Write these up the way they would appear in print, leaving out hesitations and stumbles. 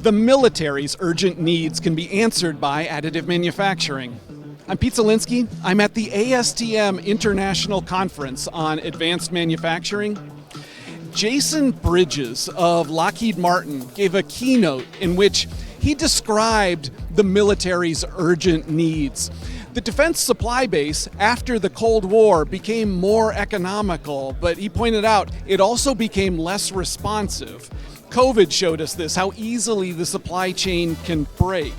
The military's urgent needs can be answered by additive manufacturing. I'm Pete Zelinski. I'm at the ASTM International Conference on Advanced Manufacturing. Jason Bridges of Lockheed Martin gave a keynote in which he described the military's urgent needs. The defense supply base after the Cold War became more economical, but he pointed out it also became less responsive. COVID showed us this, how easily the supply chain can break.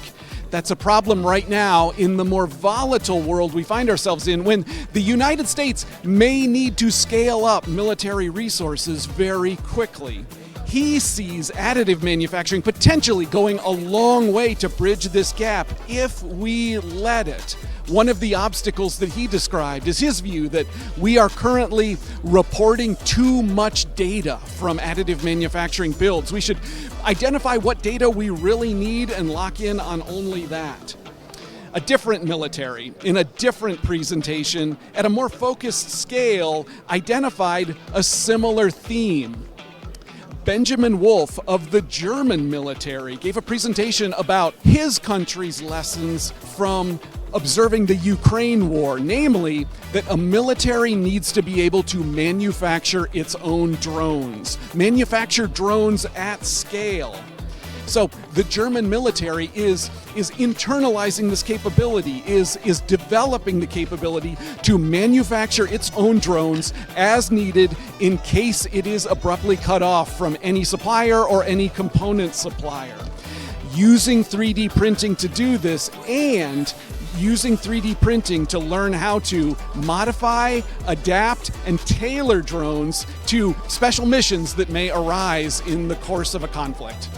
That's a problem right now in the more volatile world we find ourselves in, when the United States may need to scale up military resources very quickly. He sees additive manufacturing potentially going a long way to bridge this gap if we let it. One of the obstacles that he described is his view that we are currently reporting too much data from additive manufacturing builds. We should identify what data we really need and lock in on only that. A different military, in a different presentation, at a more focused scale, identified a similar theme. Benjamin Wolfe of the German military gave a presentation about his country's lessons from observing the Ukraine war, namely that a military needs to be able to manufacture its own drones, manufacture drones at scale. So the German military is internalizing this capability, is developing the capability to manufacture its own drones as needed in case it is abruptly cut off from any supplier or any component supplier. Using 3D printing to do this, and using 3D printing to learn how to modify, adapt, and tailor drones to special missions that may arise in the course of a conflict.